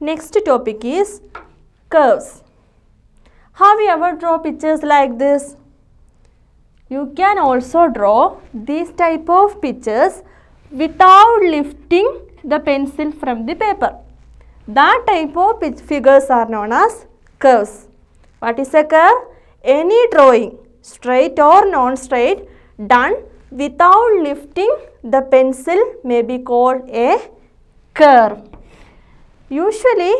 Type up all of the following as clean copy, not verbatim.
Next topic is curves. Have you ever drawn pictures like this? You can also draw these type of pictures without lifting the pencil from the paper. That type of figures are known as curves. What is a curve? Any drawing, straight or non-straight, done without lifting the pencil may be called a curve. Usually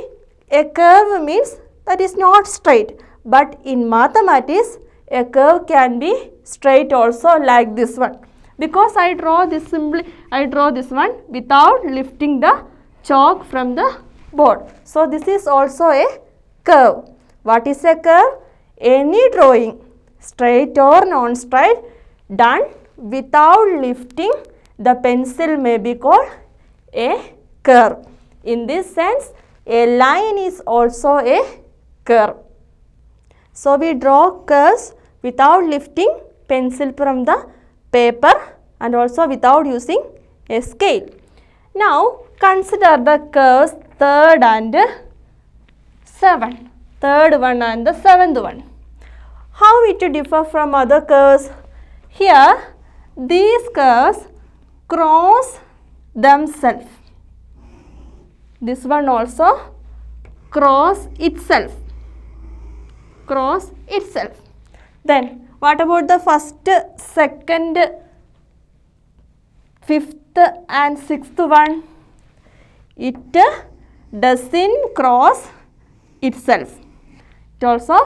a curve means that is not straight, but in mathematics a curve can be straight also, like this one. Because I draw this one without lifting the chalk from the board. So this is also a curve. What is a curve? Any drawing, straight or non-straight, done without lifting the pencil may be called a curve. In this sense, a line is also a curve. So we draw curves without lifting pencil from the paper and also without using a scale. Now consider the curves 3rd and 7th. 3rd one and the 7th one. How it differ from other curves? Here these curves cross themselves. This one also cross itself. Then what about the 1st, 2nd, 5th and 6th one? It doesn't cross itself. It also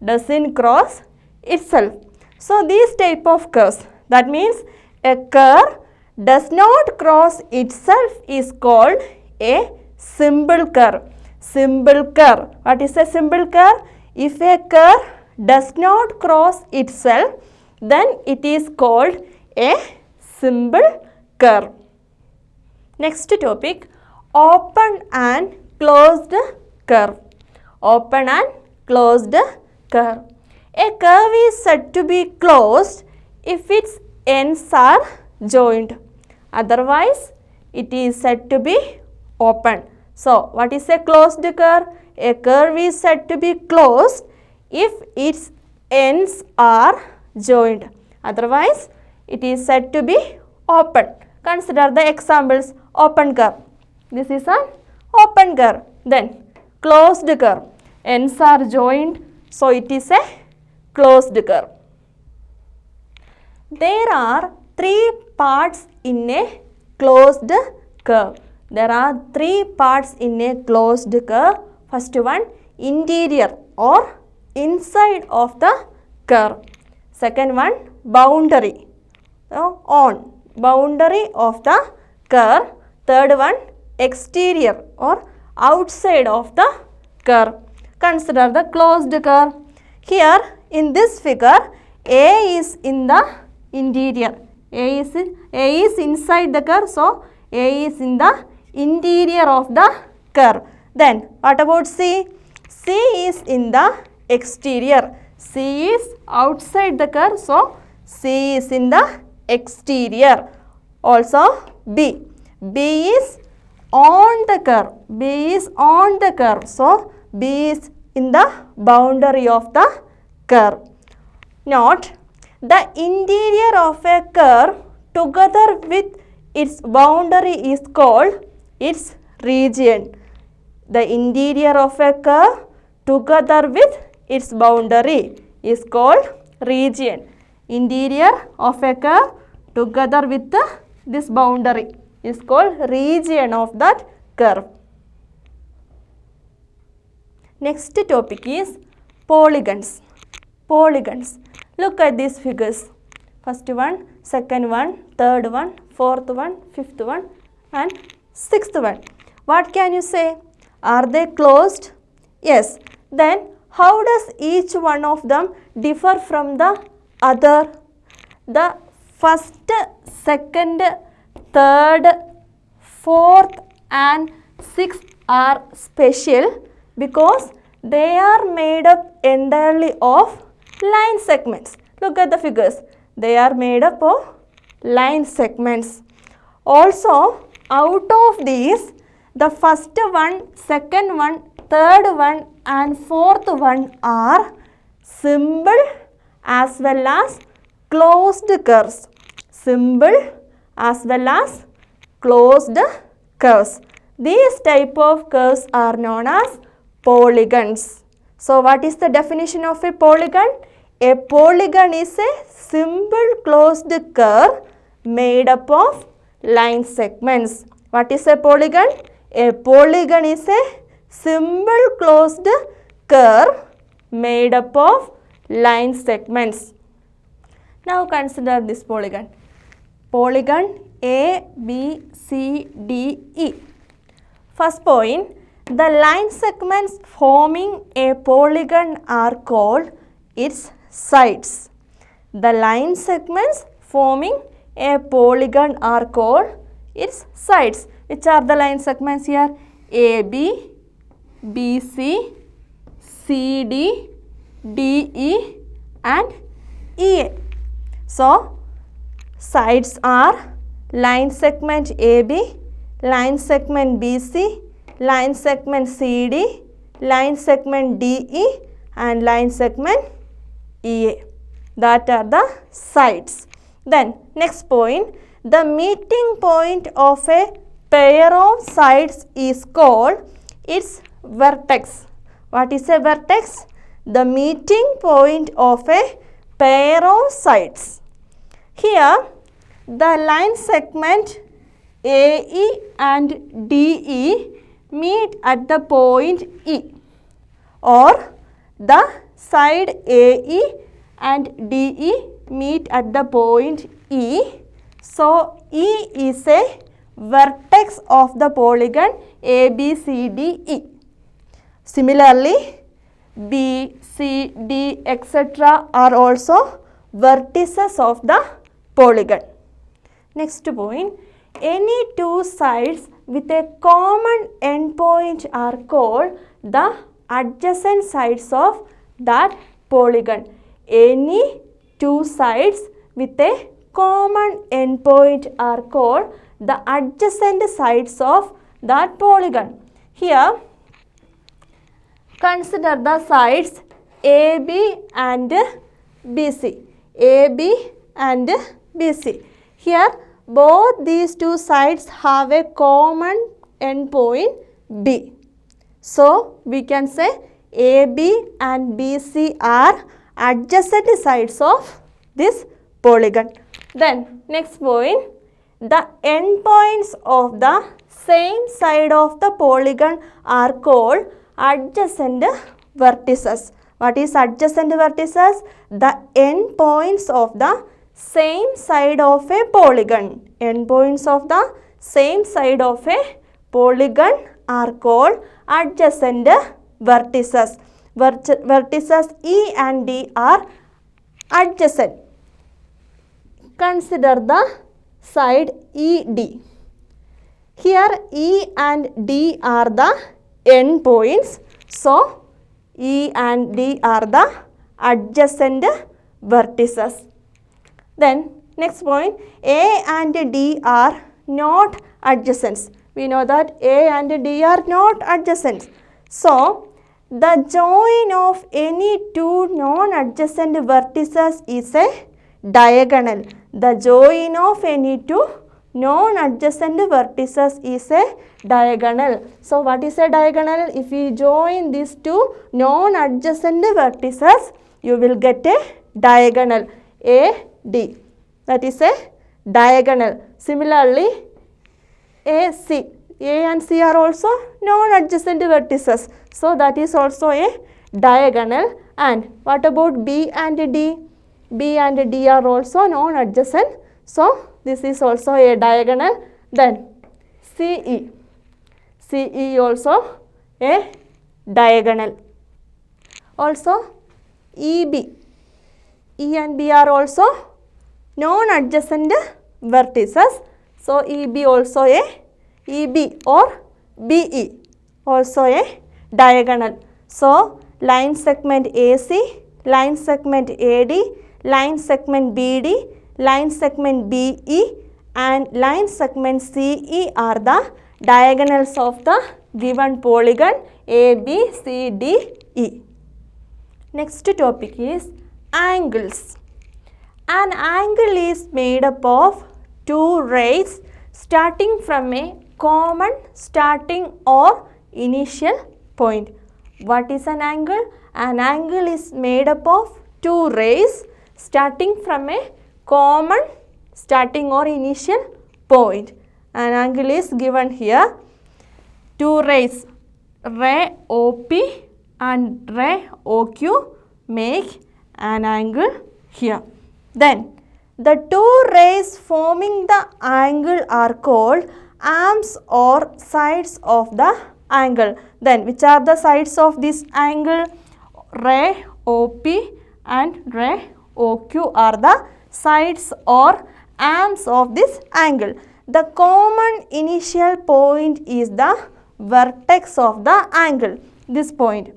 doesn't cross itself. So these type of curves, that means a curve does not cross itself is called a simple curve. Simple curve. What is a simple curve? If a curve does not cross itself, then it is called a simple curve. Next topic, open and closed curve. Open and closed curve. A curve is said to be closed if its ends are joined. Otherwise, it is said to be open. So, what is a closed curve? A curve is said to be closed if its ends are joined. Otherwise, it is said to be open. Consider the examples. Open curve. This is an open curve. Then, closed curve. Ends are joined. So, it is a closed curve. There are 3 parts in a closed curve. There are 3 parts in a closed curve. First one, interior or inside of the curve. Second one, boundary. On boundary of the curve. Third one, exterior or outside of the curve. Consider the closed curve. Here in this figure, A is in the interior. A is inside the curve. So, A is in the interior of the curve. Then what about C? C is in the exterior. C is outside the curve. So, C is in the exterior. Also B. B is on the curve. B is on the curve. So, B is in the boundary of the curve. Note, the interior of a curve together with its boundary is called its region. The interior of a curve together with its boundary is called region. Interior of a curve together with this boundary is called region of that curve. Next topic is polygons. Polygons. Look at these figures. First one, second one, third one, fourth one, fifth one and sixth one. What can you say? Are they closed? Yes. Then how does each one of them differ from the other? The first, second, third, fourth and sixth are special because they are made up entirely of line segments. Look at the figures. They are made up of line segments. Also, out of these, The first one, second one, third one and fourth one are simple as well as closed curves. Simple as well as closed curves. These type of curves are known as polygons. So what is the definition of a polygon? A polygon is a simple closed curve made up of line segments. What is a polygon? A polygon is a simple closed curve made up of line segments. Now consider this polygon. Polygon A, B, C, D, E. First point, the line segments forming a polygon are called its sides. The line segments forming a polygon are called its sides. Which are the line segments here? AB, BC, CD, DE and EA. So, sides are line segment AB, line segment BC, line segment CD, line segment DE and line segment EA. That are the sides. Then next point, the meeting point of a pair of sides is called its vertex. What is a vertex? The meeting point of a pair of sides. Here the line segment AE and DE meet at the point E, or the side AE and DE meet at the point E. So E is a vertex of the polygon ABCDE. Similarly, B, C, D, etc. are also vertices of the polygon. Next point, any two sides with a common endpoint are called the adjacent sides of that polygon. Any two sides with a common endpoint are called the adjacent sides of that polygon. Here, consider the sides AB and BC. AB and BC. Here, both these two sides have a common endpoint B. So, we can say AB and BC are adjacent sides of this polygon. Then, next point, the endpoints of the same side of the polygon are called adjacent vertices. What is adjacent vertices? The endpoints of the same side of a polygon. Endpoints of the same side of a polygon are called adjacent vertices. Vertices E and D are adjacent. Consider the side ED. Here E and D are the endpoints. So, E and D are the adjacent vertices. Then, next point, A and D are not adjacents. We know that A and D are not adjacents. So, the join of any two non-adjacent vertices is a diagonal. The join of any two non-adjacent vertices is a diagonal. So, what is a diagonal? If we join these two non-adjacent vertices, you will get a diagonal AD. That is a diagonal. Similarly, AC. A and C are also non-adjacent vertices. So, that is also a diagonal. And what about B and D? B and D are also non-adjacent. So, this is also a diagonal. Then, CE. CE also a diagonal. Also, EB. E and B are also non-adjacent vertices. So, EB also a EB or BE also a diagonal. So, line segment AC, line segment AD, line segment BD, line segment BE and line segment CE are the diagonals of the given polygon A, B, C, D, E. Next topic is angles. An angle is made up of two rays starting from a common starting or initial point. What is an angle? An angle is made up of two rays starting from a common starting or initial point. An angle is given here. Two rays, ray OP and ray OQ, make an angle here. Then the two rays forming the angle are called arms or sides of the angle. Then which are the sides of this angle? Ray OP and ray OQ are the sides or arms of this angle. The common initial point is the vertex of the angle. This point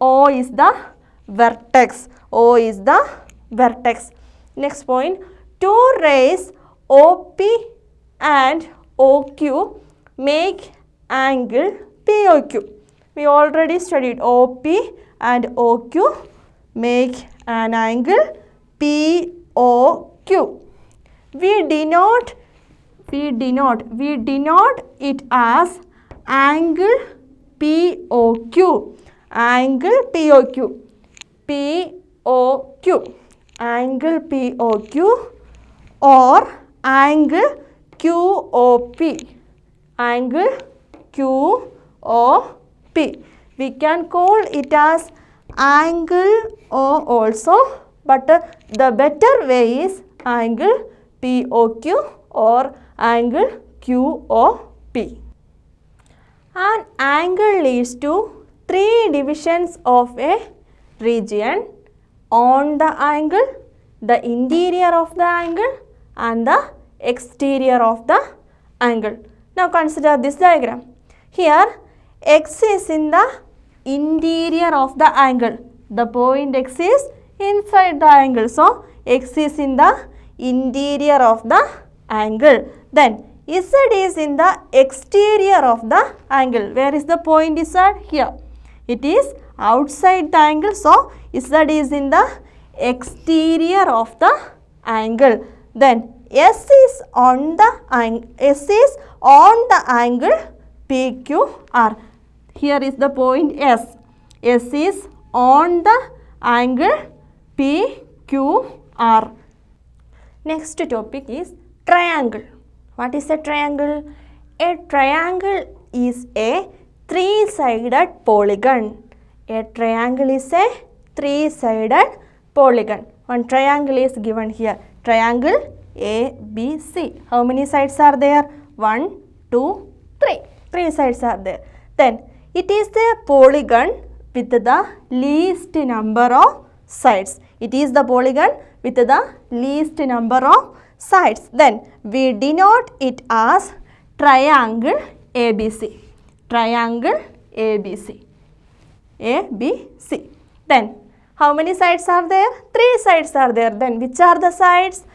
O is the vertex. O is the vertex. Next point, two rays OP and OQ make angle POQ. We already studied OP and OQ make an angle POQ. We denote it as angle POQ. Angle POQ. POQ. Angle POQ or angle QOP. Angle QOP. We can call it as angle O also, but the better way is angle POQ or angle QOP. An angle leads to three divisions of a region: on the angle, the interior of the angle and the exterior of the angle. Now consider this diagram. Here X is in the interior of the angle. The point X is inside the angle. So X is in the interior of the angle. Then Z is in the exterior of the angle. Where is the point Z? Here. It is outside the angle. So Z is in the exterior of the angle. Then S is on the angle PQR. Here is the point S. S is on the angle PQR. Next topic is triangle. What is a triangle? A triangle is a three-sided polygon. A triangle is a three-sided polygon. One triangle is given here. Triangle ABC. How many sides are there? 1, 2, 3. 3 sides are there. Then it is the polygon with the least number of sides. It is the polygon with the least number of sides. Then we denote it as triangle ABC. Triangle ABC. ABC. Then how many sides are there? 3 sides are there. Then which are the sides?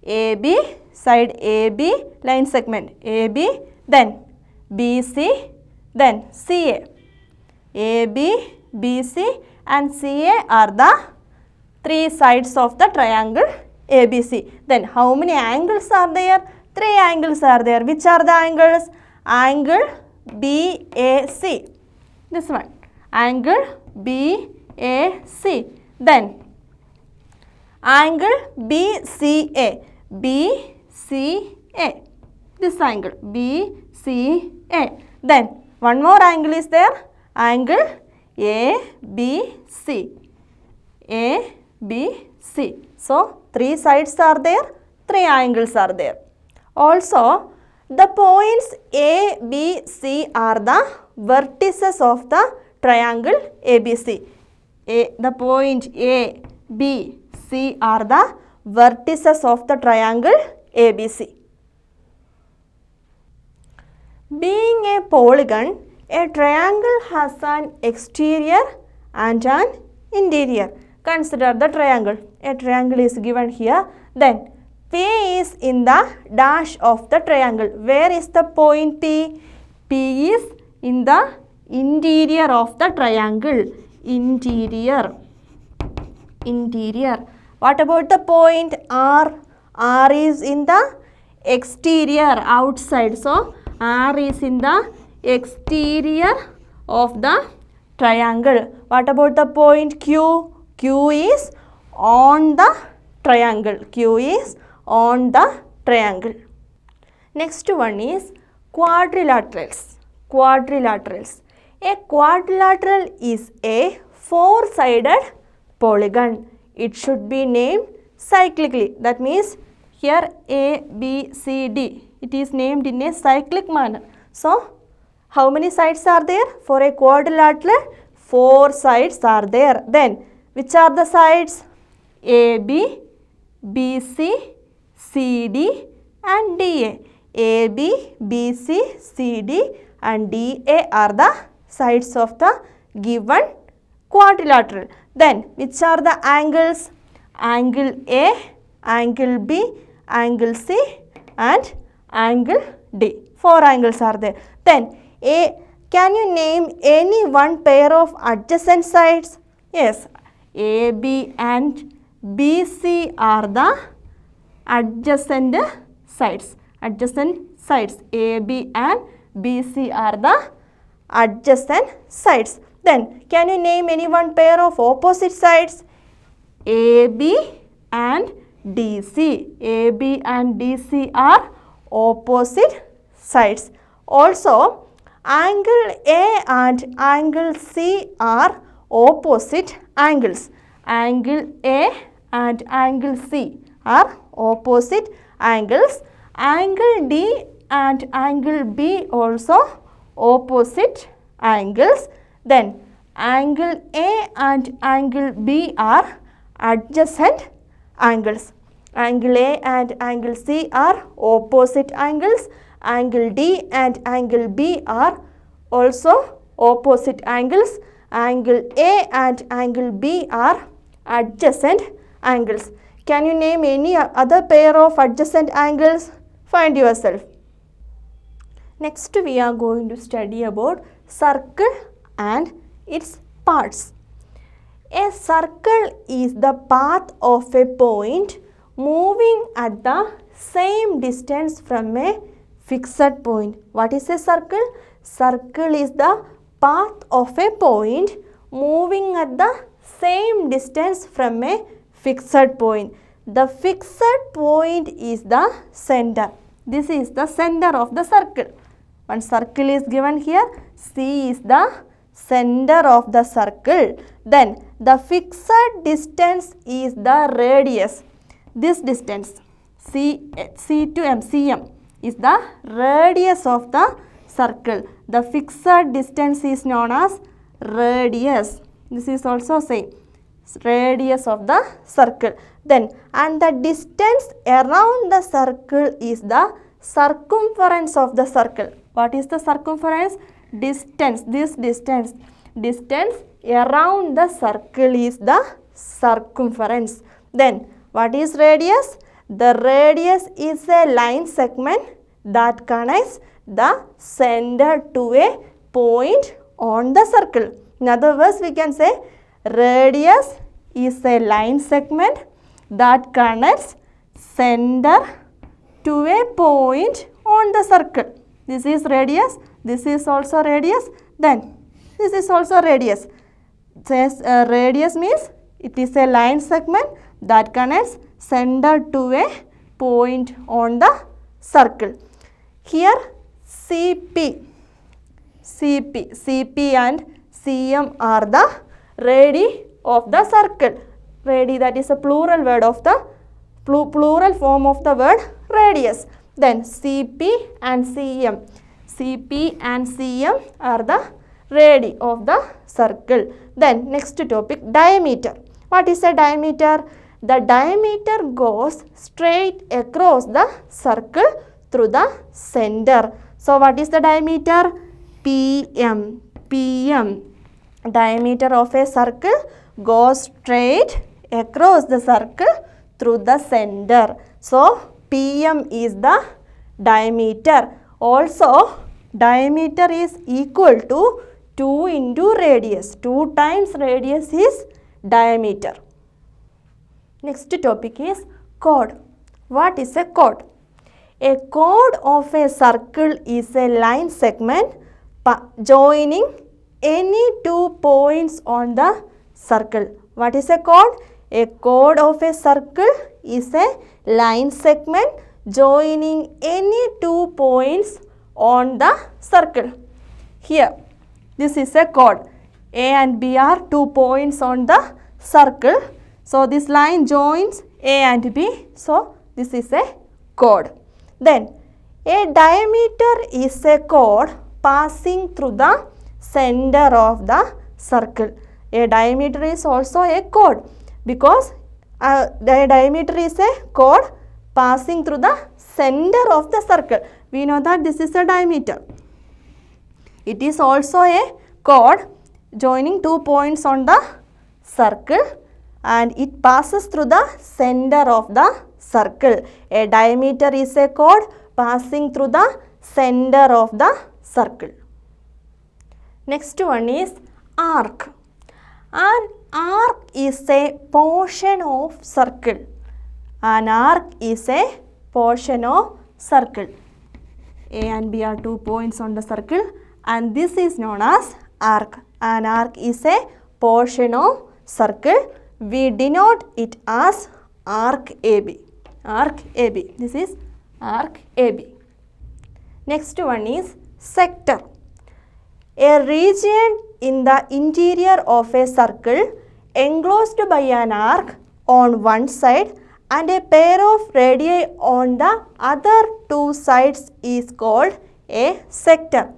AB, side AB, line segment AB, then BC, then CA. AB, BC and CA are the 3 sides of the triangle ABC. Then how many angles are there? 3 angles are there. Which are the angles? Angle BAC. This one. Angle BAC. Then angle BCA. BCA. This angle BCA. Then one more angle is there. Angle ABC. ABC. So 3 sides are there. 3 angles are there. Also, the points A, B, C are the vertices of the triangle ABC. The point A, B, C are the vertices of the triangle ABC. Being a polygon, a triangle has an exterior and an interior. Consider the triangle. A triangle is given here. Then P is in the dash of the triangle. Where is the point P? P is in the interior of the triangle. Interior. What about the point R? R is in the exterior, outside. So, R is in the exterior of the triangle. What about the point Q? Q is on the triangle. Q is on the triangle. Next one is quadrilaterals. A quadrilateral is a four-sided polygon. It should be named cyclically. That means here A, B, C, D. It is named in a cyclic manner. So, how many sides are there? For a quadrilateral, 4 sides are there. Then, which are the sides? AB, BC, CD and DA. AB, BC, CD and DA are the sides of the given quadrilateral. Then, which are the angles? Angle A, angle B, angle C and angle D. 4 angles are there. Then, can you name any one pair of adjacent sides? Yes, AB and BC are the adjacent sides. AB and BC are the adjacent sides. Then, can you name any one pair of opposite sides? AB and DC. AB and DC are opposite sides. Also, angle A and angle C are opposite angles. Angle A and angle C are opposite angles. Angle D and angle B also opposite angles. Then, angle A and angle B are adjacent angles. Angle A and angle C are opposite angles. Angle D and angle B are also opposite angles. Angle A and angle B are adjacent angles. Can you name any other pair of adjacent angles? Find yourself. Next, we are going to study about circle and its parts. A circle is the path of a point moving at the same distance from a fixed point. What is a circle? Circle is the path of a point moving at the same distance from a fixed point. The fixed point is the center. This is the center of the circle. One circle is given here. C is the center of the circle. Then the fixed distance is the radius. This distance C to M, CM is the radius of the circle. The fixed distance is known as radius. This is also same, radius of the circle. Then, and the distance around the circle is the circumference of the circle. What is the circumference? Distance. This distance around the circle is the circumference. Then, what is radius? The radius is a line segment that connects the center to a point on the circle. In other words, we can say radius is a line segment that connects center to a point on the circle. This is radius. This is also radius. Then this is also radius. Says radius means it is a line segment that connects center to a point on the circle. Here CP and CM are the radii of the circle. Radii, that is a plural word of the plural form of the word radius. Then CP and CM. CP and CM are the radii of the circle. Then next topic, diameter. What is a diameter? The diameter goes straight across the circle through the center. So what is the diameter? PM. Diameter of a circle goes straight across the circle through the center. So PM is the diameter. Also diameter is equal to 2 into radius. 2 times radius is diameter. Next topic is chord. What is a chord? A chord of a circle is a line segment joining any 2 points on the circle. What is a chord? A chord of a circle is a line segment joining any 2 points on the circle. Here, this is a chord. A and B are 2 points on the circle. So, this line joins A and B. So, this is a chord. Then, a diameter is a chord passing through the center of the circle. A diameter is also a chord because the diameter is a chord passing through the center of the circle. We know that this is a diameter. It is also a chord joining 2 points on the circle and it passes through the center of the circle. A diameter is a chord passing through the center of the circle. Next one is arc. An arc is a portion of circle. An arc is a portion of circle. A and B are 2 points on the circle and this is known as arc. An arc is a portion of circle. We denote it as arc AB. Arc AB. This is arc AB. Next one is sector. A region in the interior of a circle enclosed by an arc on one side and a pair of radii on the other 2 sides is called a sector.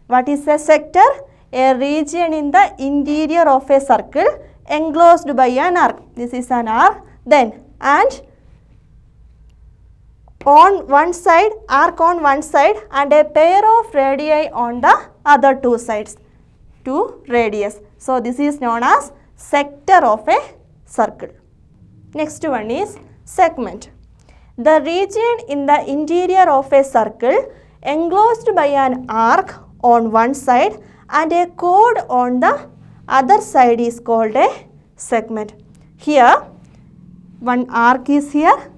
What is a sector? A region in the interior of a circle enclosed by an arc. This is an arc. Then and on one side, arc on one side and a pair of radii on the other 2 sides, 2 radius. So, this is known as sector of a circle. Next one is segment. The region in the interior of a circle enclosed by an arc on one side and a chord on the other side is called a segment. Here, one arc is here,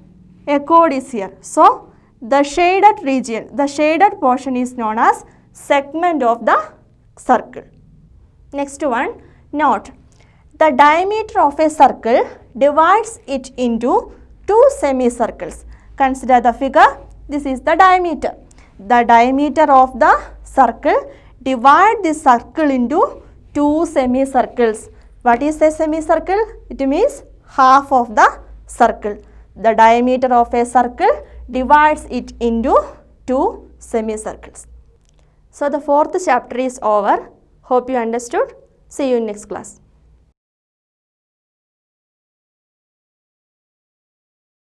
a chord is here. So, the shaded region, the shaded portion is known as segment of the circle. Next one, knot. The diameter of a circle divides it into 2 semicircles. Consider the figure. This is the diameter. The diameter of the circle divide the circle into 2 semicircles. What is a semicircle? It means half of the circle. The diameter of a circle divides it into 2 semicircles. So, the 4th chapter is over. Hope you understood. See you in next class.